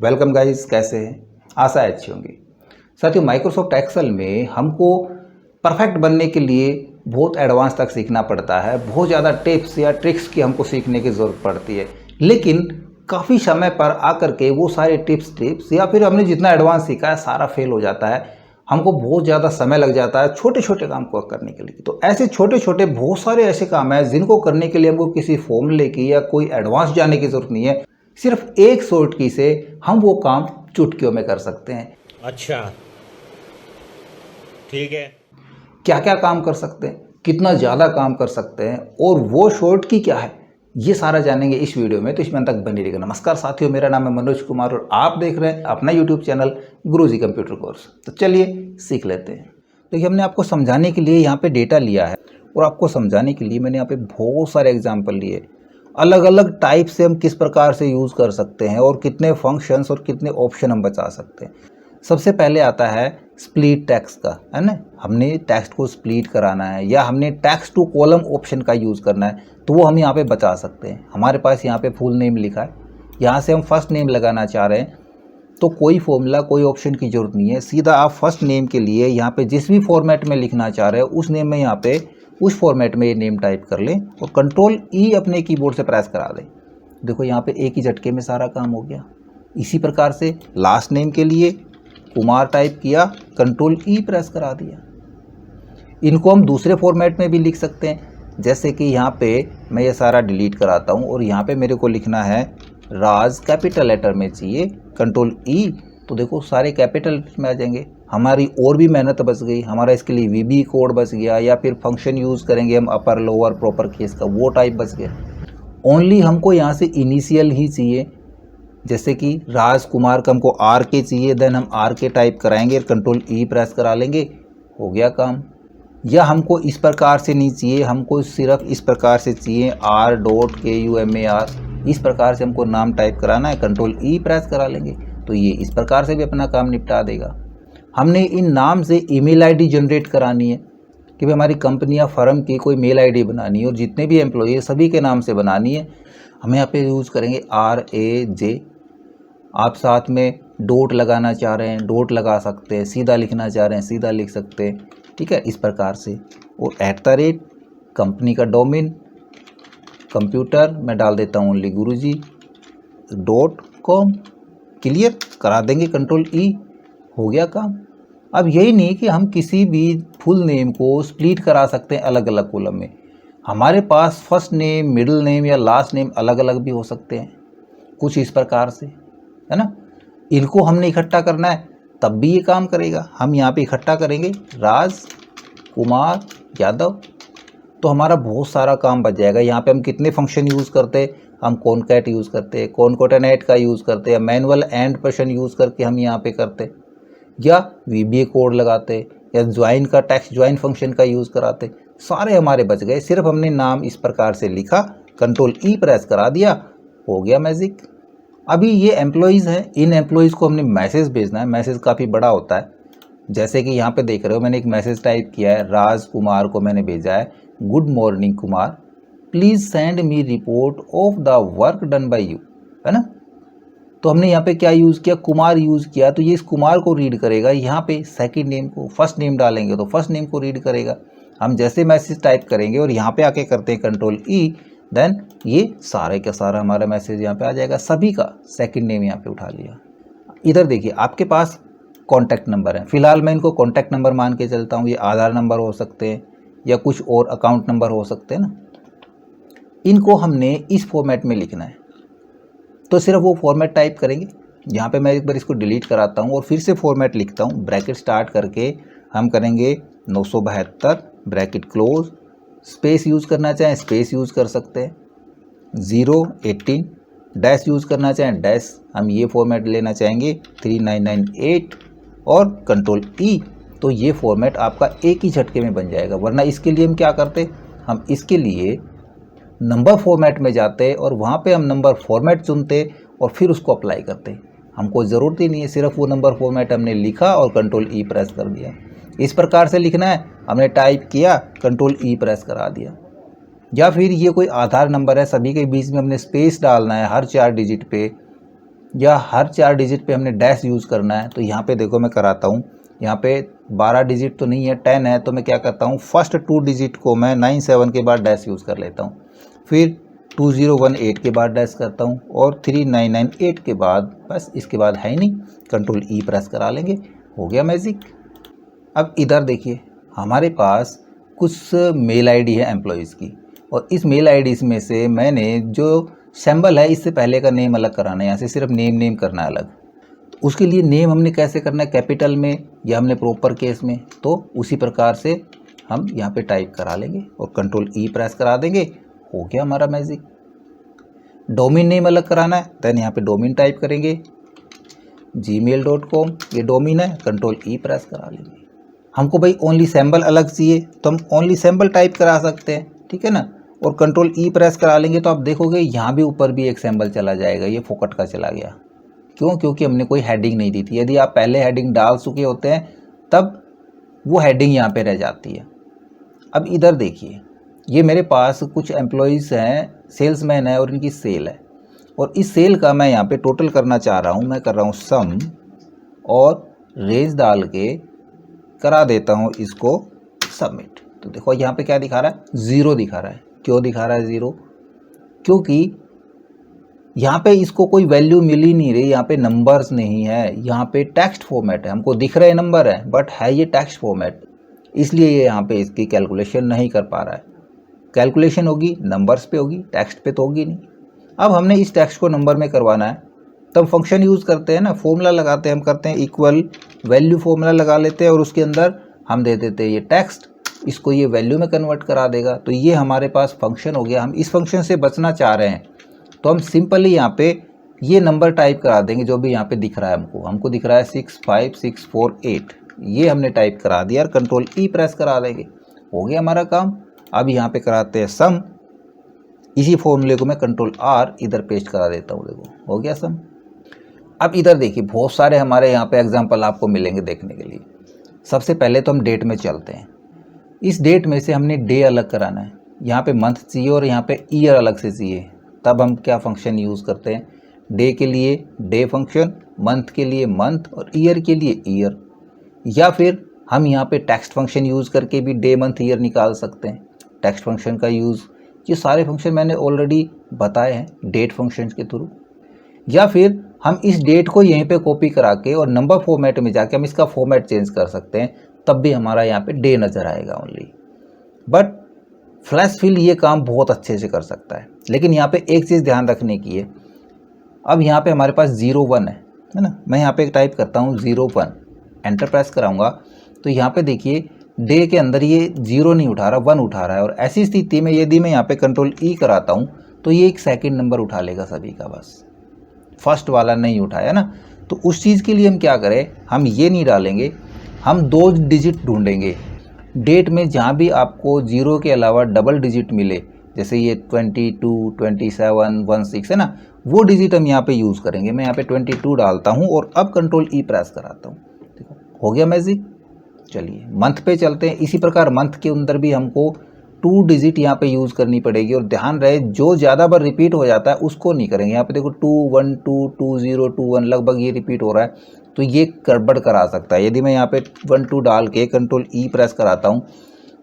Welcome guys, कैसे हैं? आशा है अच्छी होंगी। साथियों, माइक्रोसॉफ्ट एक्सेल में हमको परफेक्ट बनने के लिए बहुत एडवांस तक सीखना पड़ता है। बहुत ज़्यादा टिप्स या ट्रिक्स की हमको सीखने की ज़रूरत पड़ती है, लेकिन काफ़ी समय पर आकर के वो सारे टिप्स या फिर हमने जितना एडवांस सीखा है सारा फेल हो जाता है। हमको बहुत ज़्यादा समय लग जाता है छोटे छोटे काम को करने के लिए। तो ऐसे छोटे छोटे बहुत सारे ऐसे काम हैं जिनको करने के लिए हमको किसी फॉर्मूले की या कोई एडवांस जाने की ज़रूरत नहीं है। सिर्फ एक शॉर्ट की से हम वो काम चुटकियों में कर सकते हैं। अच्छा, ठीक है। क्या क्या काम कर सकते हैं, कितना ज़्यादा काम कर सकते हैं और वो शॉर्ट की क्या है, ये सारा जानेंगे इस वीडियो में। तो इसमें अंत तक बने रहिएगा। नमस्कार साथियों, मेरा नाम है मनोज कुमार और आप देख रहे हैं अपना यूट्यूब चैनल गुरुजी कंप्यूटर कोर्स। तो चलिए सीख लेते हैं। देखिए, हमने आपको समझाने के लिए यहाँ पे डेटा लिया है और आपको समझाने के लिए मैंने यहाँ पे बहुत सारे एग्जाम्पल लिए। अलग अलग टाइप से हम किस प्रकार से यूज़ कर सकते हैं और कितने फंक्शंस और कितने ऑप्शन हम बचा सकते हैं। सबसे पहले आता है स्प्लिट टेक्स्ट का, है ना। हमने टेक्स्ट को स्प्लिट कराना है या हमने टेक्स्ट टू कॉलम ऑप्शन का यूज़ करना है, तो वो हम यहाँ पे बचा सकते हैं। हमारे पास यहाँ पे फुल नेम लिखा है, यहाँ से हम फर्स्ट नेम लगाना चाह रहे हैं, तो कोई फॉर्मूला कोई ऑप्शन की ज़रूरत नहीं है। सीधा आप फर्स्ट नेम के लिए यहाँ पे जिस भी फॉर्मेट में लिखना चाह रहे हो उस नेम में यहाँ पे उस फॉर्मेट में ये नेम टाइप कर लें और कंट्रोल ई अपने कीबोर्ड से प्रेस करा दें। देखो, यहाँ पे एक ही झटके में सारा काम हो गया। इसी प्रकार से लास्ट नेम के लिए कुमार टाइप किया, कंट्रोल ई प्रेस करा दिया। इनको हम दूसरे फॉर्मेट में भी लिख सकते हैं, जैसे कि यहाँ पे मैं ये सारा डिलीट कराता हूँ और यहाँ पे मेरे को लिखना है राज, कैपिटल लेटर में चाहिए, कंट्रोल ई, तो देखो सारे कैपिटल में आ जाएंगे। हमारी और भी मेहनत बच गई। हमारा इसके लिए वीबी कोड बच गया, या फिर फंक्शन यूज़ करेंगे हम अपर लोअर प्रॉपर केस का, वो टाइप बच गया। ओनली हमको यहाँ से इनिशियल ही चाहिए, जैसे कि राज कुमार का हमको आर के चाहिए, देन हम आर के टाइप कराएंगे, कंट्रोल ई प्रेस करा लेंगे, हो गया काम। या हमको इस प्रकार से नहीं चाहिए, हमको सिर्फ इस प्रकार से चाहिए, R.KUMAR, इस प्रकार से हमको नाम टाइप कराना है, कंट्रोल ई प्रेस करा लेंगे, तो ये इस प्रकार से भी अपना काम निपटा देगा। हमने इन नाम से ईमेल आईडी जनरेट करानी है कि भाई हमारी कंपनी या फर्म की कोई मेल आईडी बनानी है और जितने भी एम्प्लॉई है सभी के नाम से बनानी है। हम यहाँ पे यूज़ करेंगे RAJ। आप साथ में डॉट लगाना चाह रहे हैं डॉट लगा सकते हैं, सीधा लिखना चाह रहे हैं सीधा लिख सकते हैं, ठीक है, इस प्रकार से। और @ कंपनी का डोमेन कंप्यूटर मैं डाल देता हूँ ओनली guruji.com, क्लियर करा देंगे, कंट्रोल ई, हो गया काम। अब यही नहीं कि हम किसी भी फुल नेम को स्प्लिट करा सकते हैं अलग अलग कॉलम में। हमारे पास फर्स्ट नेम, मिडिल नेम या लास्ट नेम अलग अलग भी हो सकते हैं, कुछ इस प्रकार से, है ना। इनको हमने इकट्ठा करना है तब भी ये काम करेगा। हम यहाँ पे इकट्ठा करेंगे राज कुमार यादव, तो हमारा बहुत सारा काम बच जाएगा। यहाँ पे हम कितने फंक्शन यूज़ करते हैं, हम कॉनकैट यूज़ करते हैं, कॉनकोटेनेट का यूज़ करते हैं, मैनुअल एंड पर्सन यूज़ करके हम यहाँ पे करते, या VBA कोड लगाते, या ज्वाइन का टेक्स्ट ज्वाइन फंक्शन का यूज़ कराते। सारे हमारे बच गए। सिर्फ हमने नाम इस प्रकार से लिखा, कंट्रोल ई प्रेस करा दिया, हो गया मैजिक। अभी ये एम्प्लॉयज़ हैं, इन एम्प्लॉयज़ को हमने मैसेज भेजना है। मैसेज काफ़ी बड़ा होता है, जैसे कि यहाँ पे देख रहे हो मैंने एक मैसेज टाइप किया है, राज कुमार को मैंने भेजा है, good morning Kumar, please send me report of the work done by you, है ना। तो हमने यहाँ पे क्या यूज़ किया, कुमार यूज़ किया, तो ये इस कुमार को रीड करेगा। यहाँ पे सेकंड नेम को, फर्स्ट नेम डालेंगे तो फर्स्ट नेम को रीड करेगा। हम जैसे मैसेज टाइप करेंगे और यहाँ पे आके करते हैं कंट्रोल ई, देन ये सारे का सारा हमारा मैसेज यहाँ पे आ जाएगा। सभी का सेकंड नेम यहाँ पे उठा लिया। इधर देखिए, आपके पास कॉन्टैक्ट नंबर है, फिलहाल मैं इनको कॉन्टैक्ट नंबर मान के चलता हूँ। ये आधार नंबर हो सकते हैं या कुछ और अकाउंट नंबर हो सकते हैं ना। इनको हमने इस फॉर्मेट में लिखना है, तो सिर्फ वो फॉर्मेट टाइप करेंगे। यहाँ पे मैं एक बार इसको डिलीट कराता हूँ और फिर से फॉर्मेट लिखता हूँ, ब्रैकेट स्टार्ट करके हम करेंगे 972 ब्रैकेट क्लोज, स्पेस यूज़ करना चाहें स्पेस यूज़ कर सकते हैं, 018 डैश यूज़ करना चाहें डैश, हम ये फॉर्मेट लेना चाहेंगे 3998 और कंट्रोल ई, तो ये फॉर्मेट आपका एक ही झटके में बन जाएगा। वरना इसके लिए हम क्या करते, हम इसके लिए नंबर फॉर्मेट में जाते और वहाँ पे हम नंबर फॉर्मेट चुनते और फिर उसको अप्लाई करते। हमको ज़रूरत ही नहीं है, सिर्फ वो नंबर फॉर्मेट हमने लिखा और कंट्रोल ई प्रेस कर दिया। इस प्रकार से लिखना है, हमने टाइप किया, कंट्रोल ई प्रेस करा दिया। या फिर ये कोई आधार नंबर है, सभी के बीच में हमने स्पेस डालना है हर 4 डिजिट पे, या हर 4 डिजिट पे हमने डैश यूज़ करना है, तो यहाँ पे देखो मैं कराता हूँ। यहाँ पे 12 डिजिट तो नहीं है, 10 है, तो मैं क्या करता हूँ, फर्स्ट 2 डिजिट को मैं 97 के बाद डैश यूज़ कर लेता हूँ, फिर 2018 के बाद डैश करता हूँ और 3998 के बाद, बस इसके बाद है ही नहीं, कंट्रोल ई प्रेस करा लेंगे, हो गया मैजिक। अब इधर देखिए, हमारे पास कुछ मेल आईडी है एम्प्लॉयज़ की, और इस मेल आईडीज़ में से मैंने जो सिंबल है इससे पहले का नेम अलग कराना है, यहाँ से सिर्फ नेम करना है अलग। तो उसके लिए नेम हमने कैसे करना है, कैपिटल में या हमने प्रॉपर केस में, तो उसी प्रकार से हम यहाँ पे टाइप करा लेंगे और कंट्रोल ई प्रेस करा देंगे, हो गया हमारा मैजिक। डोमेन नेम अलग कराना है, देन यहाँ पे डोमेन टाइप करेंगे, gmail.com, ये डोमेन है, कंट्रोल ई प्रेस करा लेंगे। हमको भाई ओनली सिंबल अलग चाहिए तो हम ओनली सिंबल टाइप करा सकते हैं, ठीक है ना, और कंट्रोल ई प्रेस करा लेंगे तो आप देखोगे यहाँ भी ऊपर भी एक सिंबल चला जाएगा, ये फोकट का चला गया। क्यों? क्योंकि हमने कोई हेडिंग नहीं दी थी। यदि आप पहले हेडिंग डाल चुके होते हैं तब वो हेडिंग यहाँ पे रह जाती है। अब इधर देखिए, ये मेरे पास कुछ एम्प्लॉयज़ हैं, सेल्समैन है और इनकी सेल है, और इस सेल का मैं यहाँ पे टोटल करना चाह रहा हूँ। मैं कर रहा हूँ सम और रेंज डाल के करा देता हूँ इसको सबमिट। तो देखो यहाँ पे क्या दिखा रहा है, 0 दिखा रहा है। क्यों दिखा रहा है 0? क्योंकि यहाँ पे इसको कोई वैल्यू मिल ही नहीं रही, यहाँ पे नंबर्स नहीं है, यहाँ पे टेक्स्ट फॉर्मेट है। हमको दिख रहे नंबर है बट है ये टेक्स्ट फॉर्मेट, इसलिए ये यहाँ पे इसकी कैलकुलेशन नहीं कर पा रहा है। कैलकुलेशन होगी नंबर्स पे होगी, टेक्स्ट पे तो होगी नहीं। अब हमने इस टेक्स्ट को नंबर में करवाना है, तब फंक्शन यूज़ करते हैं ना, फॉर्मूला लगाते हैं, हम करते हैं इक्वल वैल्यू फॉर्मूला लगा लेते हैं और उसके अंदर हम दे देते हैं ये टेक्स्ट, इसको ये वैल्यू में कन्वर्ट करा देगा। तो ये हमारे पास फंक्शन हो गया। हम इस फंक्शन से बचना चाह रहे हैं तो हम सिंपली यहाँ पे ये नंबर टाइप करा देंगे जो भी यहाँ पे दिख रहा है। हमको दिख रहा है 65648, ये हमने टाइप करा दिया और कंट्रोल ई प्रेस करा देंगे, हो गया हमारा काम। अब यहाँ पे कराते हैं सम, इसी फॉर्मूले को मैं कंट्रोल आर इधर पेस्ट करा देता हूँ, देखो हो गया सम। अब इधर देखिए, बहुत सारे हमारे यहाँ पे एग्जाम्पल आपको मिलेंगे देखने के लिए। सबसे पहले तो हम डेट में चलते हैं। इस डेट में से हमने डे अलग कराना है, यहाँ पे मंथ चाहिए और यहाँ पे ईयर अलग से चाहिए। तब हम क्या फंक्शन यूज़ करते हैं, डे के लिए डे फंक्शन, मंथ के लिए मंथ और ईयर के लिए ईयर। या फिर हम यहाँ पे टेक्स्ट फंक्शन यूज़ करके भी डे मंथ ईयर निकाल सकते हैं, टेक्स्ट फंक्शन का यूज़। ये सारे फंक्शन मैंने ऑलरेडी बताए हैं डेट फंक्शन के थ्रू। या फिर हम इस डेट को यहीं पे कॉपी करा के और नंबर फॉर्मेट में जाके हम इसका फॉर्मेट चेंज कर सकते हैं, तब भी हमारा यहाँ पे डे नज़र आएगा ओनली। बट फ्लैश फिल ये काम बहुत अच्छे से कर सकता है, लेकिन यहाँ पे एक चीज़ ध्यान रखने की है। अब यहाँ पे हमारे पास 01 है ना, मैं यहाँ पे टाइप करता हूँ 01, एंटर प्रेस कराऊंगा तो यहाँ पे देखिए डे के अंदर ये 0 नहीं उठा रहा, 1 उठा रहा है। और ऐसी स्थिति में यदि मैं यहाँ पे कंट्रोल ई कराता हूँ तो ये एक सेकंड नंबर उठा लेगा सभी का, बस फर्स्ट वाला नहीं उठाया ना। तो उस चीज़ के लिए हम क्या करें, हम ये नहीं डालेंगे, हम 2 डिजिट ढूंढेंगे डेट में, जहाँ भी आपको 0 के अलावा डबल डिजिट मिले, जैसे ये 22, 27, 16 है ना, वो डिजिट हम यहाँ पे यूज़ करेंगे। मैं यहाँ पे 22 डालता हूँ और अब कंट्रोल ई प्रेस कराता हूँ, देखो हो गया मैजिक। चलिए मंथ पे चलते हैं। इसी प्रकार मंथ के अंदर भी हमको 2 डिजिट यहाँ पे यूज़ करनी पड़ेगी, और ध्यान रहे जो ज़्यादा बार रिपीट हो जाता है उसको नहीं करेंगे। यहाँ पे देखो 212, 20, 21 लगभग ये रिपीट हो रहा है, तो ये गड़बड़ करा सकता है। यदि मैं यहाँ पे 12 डाल के कंट्रोल ई प्रेस कराता हूँ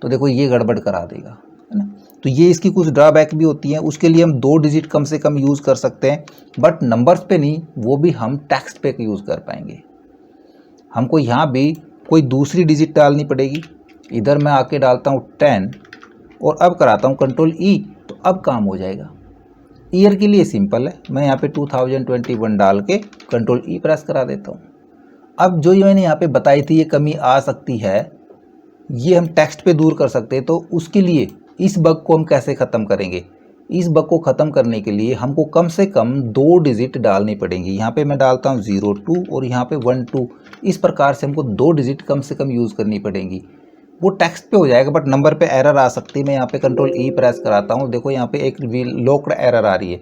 तो देखो ये गड़बड़ करा देगा, है ना। तो ये इसकी कुछ ड्रॉबैक भी होती हैं, उसके लिए हम 2 डिजिट कम से कम यूज़ कर सकते हैं, बट नंबर्स पे नहीं, वो भी हम टेक्स्ट पे यूज़ कर पाएंगे। हमको यहाँ भी कोई दूसरी डिजिट डालनी पड़ेगी। इधर मैं आके डालता हूँ 10 और अब कराता हूँ कंट्रोल ई, तो अब काम हो जाएगा। ईयर के लिए सिंपल है, मैं यहाँ पे 2021 डाल के कंट्रोल ई प्रेस करा देता हूँ। अब जो ये मैंने यहाँ पे बताई थी ये कमी आ सकती है, ये हम टेक्स्ट पे दूर कर सकते हैं। तो उसके लिए इस बग को हम कैसे ख़त्म करेंगे, इस बग को ख़त्म करने के लिए हमको कम से कम 2 डिजिट डालनी पड़ेंगी। यहाँ पे मैं डालता हूँ 02 और यहाँ पे 12, इस प्रकार से हमको 2 डिजिट कम से कम यूज़ करनी पड़ेंगी। वो टेक्स्ट पे हो जाएगा बट नंबर पे एरर आ सकती है। मैं यहाँ पे कंट्रोल ई प्रेस कराता हूँ, देखो यहाँ पे एक लॉक्ड एरर आ रही है,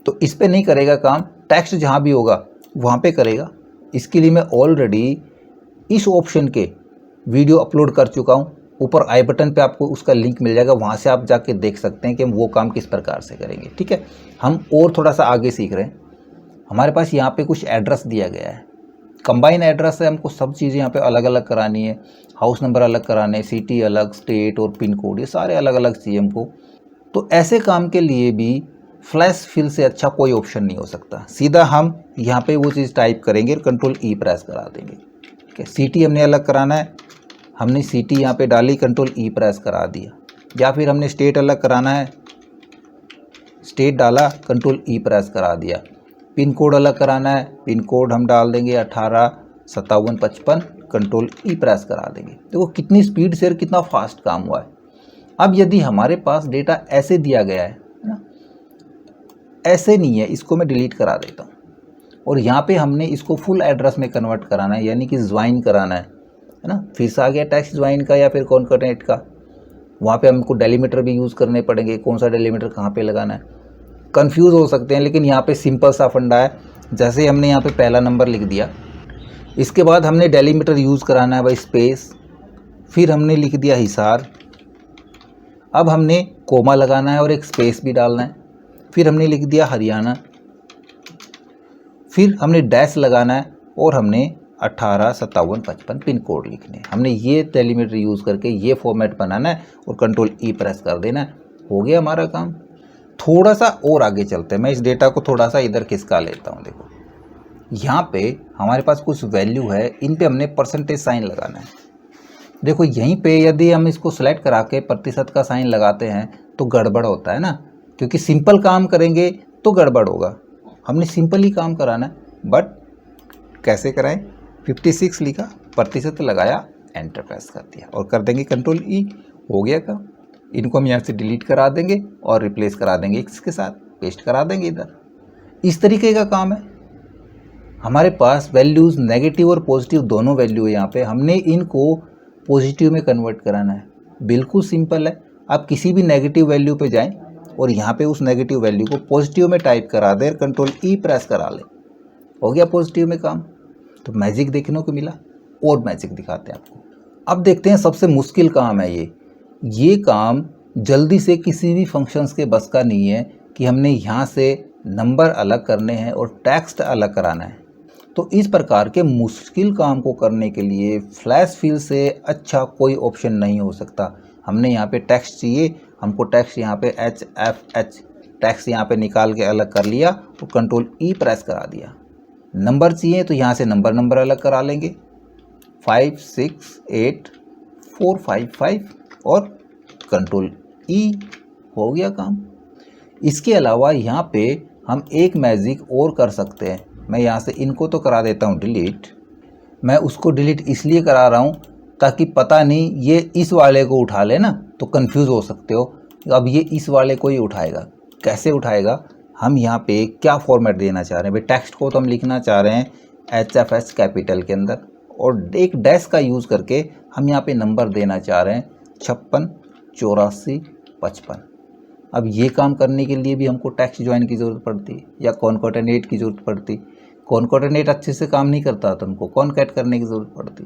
तो इस पे नहीं करेगा काम, टेक्स्ट जहाँ भी होगा वहाँ पे करेगा। इसके लिए मैं ऑलरेडी इस ऑप्शन के वीडियो अपलोड कर चुका हूँ, ऊपर आई बटन पे आपको उसका लिंक मिल जाएगा, वहाँ से आप जाके देख सकते हैं कि हम वो काम किस प्रकार से करेंगे। ठीक है, हम और थोड़ा सा आगे सीख रहे हैं। हमारे पास यहाँ पे कुछ एड्रेस दिया गया है, कंबाइन एड्रेस है, हमको सब चीज़ें यहाँ पे अलग अलग करानी है, हाउस नंबर अलग कराने, सिटी अलग, स्टेट और पिन कोड, ये सारे अलग अलग चाहिए हमको। तो ऐसे काम के लिए भी फ्लैश फिल से अच्छा कोई ऑप्शन नहीं हो सकता। सीधा हम यहाँ पे वो चीज़ टाइप करेंगे और कंट्रोल ई प्रेस करा देंगे। ठीक है, सिटी हमने अलग कराना है, हमने सिटी यहाँ पे डाली, कंट्रोल ई प्रेस करा दिया। या फिर हमने स्टेट अलग कराना है, स्टेट डाला, कंट्रोल ई प्रेस करा दिया। पिन कोड अलग कराना है, पिन कोड हम डाल देंगे 185755, कंट्रोल ई प्रेस करा देंगे। देखो कितनी स्पीड से और कितना फास्ट काम हुआ है। अब यदि हमारे पास डेटा ऐसे दिया गया है ना, ऐसे नहीं है, इसको मैं डिलीट करा देता हूँ और यहाँ पे हमने इसको फुल एड्रेस में कन्वर्ट कराना है, यानी कि ज्वाइन कराना है ना। फिर से आ गया टेक्स्ट ज्वाइन का या फिर कॉन्कैटिनेट का, वहाँ पे हमको डेलीमीटर भी यूज़ करने पड़ेंगे, कौन सा डेलीमीटर कहाँ पे लगाना है। कंफ्यूज हो सकते हैं, लेकिन यहाँ पे सिंपल सा फंडा है। जैसे हमने यहाँ पे पहला नंबर लिख दिया, इसके बाद हमने डेलीमीटर यूज़ कराना है भाई स्पेस, फिर हमने लिख दिया हिसार, अब हमने कोमा लगाना है और एक स्पेस भी डालना है, फिर हमने लिख दिया हरियाणा, फिर हमने डैश लगाना है और हमने 185755 पिन कोड लिखने हैं। हमने ये डेलीमीटर यूज़ करके ये फॉर्मेट बनाना है और कंट्रोल ई प्रेस कर देना है, हो गया हमारा काम। थोड़ा सा और आगे चलते हैं, मैं इस डेटा को थोड़ा सा इधर खिसका लेता हूँ। देखो यहाँ पे हमारे पास कुछ वैल्यू है, इन पे हमने परसेंटेज साइन लगाना है। देखो यहीं पे यदि हम इसको सेलेक्ट करा के प्रतिशत का साइन लगाते हैं तो गड़बड़ होता है ना, क्योंकि सिंपल काम करेंगे तो गड़बड़ होगा। हमने सिंपल ही काम कराना है, बट कैसे कराएं? 56 लिखा, प्रतिशत लगाया, एंटर प्रेस कर दिया और कर देंगे कंट्रोल ई, हो गया काम। इनको हम यहाँ से डिलीट करा देंगे और रिप्लेस करा देंगे इसके साथ, पेस्ट करा देंगे इधर। इस तरीके का काम है। हमारे पास वैल्यूज़ नेगेटिव और पॉजिटिव दोनों वैल्यू है, यहाँ पे हमने इनको पॉजिटिव में कन्वर्ट कराना है। बिल्कुल सिंपल है, आप किसी भी नेगेटिव वैल्यू पे जाएं और यहाँ पे उस नेगेटिव वैल्यू को पॉजिटिव में टाइप करा दें, कंट्रोल ई प्रेस करा लें, हो गया पॉजिटिव में काम। तो मैजिक देखने को मिला, और मैजिक दिखाते हैं आपको। अब देखते हैं सबसे मुश्किल काम है ये काम जल्दी से किसी भी फंक्शंस के बस का नहीं है कि हमने यहाँ से नंबर अलग करने हैं और टेक्स्ट अलग कराना है। तो इस प्रकार के मुश्किल काम को करने के लिए फ्लैश फिल से अच्छा कोई ऑप्शन नहीं हो सकता। हमने यहाँ पे टेक्स्ट चाहिए, हमको टेक्स्ट यहाँ पे HFH टेक्स्ट यहाँ पे निकाल के अलग कर लिया और कंट्रोल ई प्रेस करा दिया। नंबर चाहिए तो यहाँ से नंबर अलग करा लेंगे, 5 6 8 4 5 5 और कंट्रोल ई, हो गया काम। इसके अलावा यहाँ पे हम एक मैजिक और कर सकते हैं। मैं यहाँ से इनको तो करा देता हूँ डिलीट। मैं उसको डिलीट इसलिए करा रहा हूँ ताकि पता नहीं ये इस वाले को उठा ले ना, तो कंफ्यूज हो सकते हो। अब ये इस वाले को ही उठाएगा, कैसे उठाएगा? हम यहाँ पे क्या फॉर्मेट देना चाह रहे हैं भाई, टेक्स्ट को तो हम लिखना चाह रहे हैं HFS कैपिटल के अंदर, और एक डैश का यूज़ करके हम यहाँ पे नंबर देना चाह रहे हैं 56 84 55। अब ये काम करने के लिए भी हमको टेक्स्ट ज्वाइन की ज़रूरत पड़ती है या कॉन्कैटिनेट की ज़रूरत पड़ती। कॉन्कैटिनेट अच्छे से काम नहीं करता तो हमको कॉन्कैट करने की ज़रूरत पड़ती।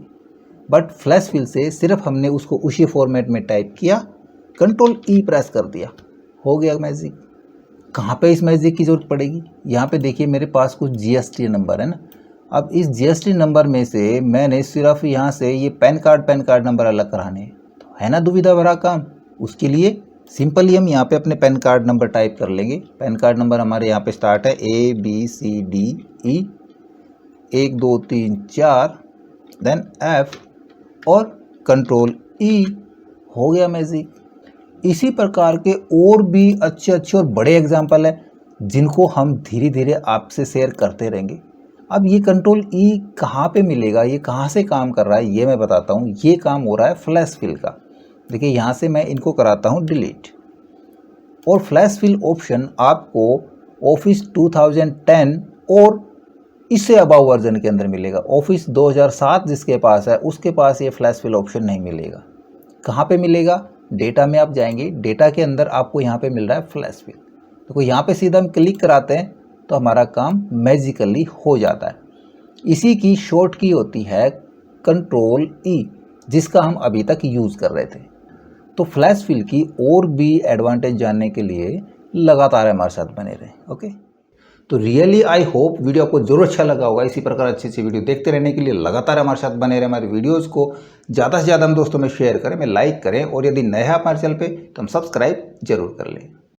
बट फ्लैश फिल से सिर्फ हमने उसको उसी फॉर्मेट में टाइप किया, कंट्रोल ई प्रेस कर दिया, हो गया मैजिक। कहाँ पे इस मैजिक की ज़रूरत पड़ेगी? यहाँ पे देखिए मेरे पास कुछ GST नंबर है ना। अब इस GST नंबर में से मैंने सिर्फ यहाँ से ये पैन कार्ड नंबर अलग कराने हैं, तो है ना दुविधा भरा काम। उसके लिए सिंपली हम यहाँ पे अपने पैन कार्ड नंबर टाइप कर लेंगे। पैन कार्ड नंबर हमारे यहाँ पे स्टार्ट है ABCDE 1 2 3 4 देन F और कंट्रोल ई, हो गया मैजिक। इसी प्रकार के और भी अच्छे और बड़े एग्जाम्पल हैं जिनको हम धीरे धीरे आपसे शेयर करते रहेंगे। अब ये कंट्रोल ई कहाँ पे मिलेगा, ये कहाँ से काम कर रहा है, ये मैं बताता हूँ। ये काम हो रहा है फ्लैश फिल का। देखिए यहाँ से मैं इनको कराता हूँ डिलीट, और फ्लैश फिल ऑप्शन आपको ऑफिस 2010 और इससे अबव वर्जन के अंदर मिलेगा। ऑफिस 2007 जिसके पास है उसके पास ये फ्लैश फिल ऑप्शन नहीं मिलेगा। कहाँ पे मिलेगा? डेटा में आप जाएंगे, डेटा के अंदर आपको यहाँ पे मिल रहा है फ्लैश फिल। तो यहाँ पे सीधा हम क्लिक कराते हैं तो हमारा काम मैजिकली हो जाता है। इसी की शॉर्ट की होती है कंट्रोल ई, जिसका हम अभी तक यूज़ कर रहे थे। तो फ्लैश फिल की और भी एडवांटेज जानने के लिए लगातार हमारे साथ बने रहें। ओके, तो रियली आई होप वीडियो आपको जरूर अच्छा लगा होगा। इसी प्रकार अच्छी अच्छी वीडियो देखते रहने के लिए लगातार हमारे साथ बने रहे। हमारे वीडियोज़ को ज़्यादा से ज़्यादा हम दोस्तों में शेयर करें, में लाइक करें, और यदि नया है हमारे चैनल पे तो हम सब्सक्राइब जरूर कर लें।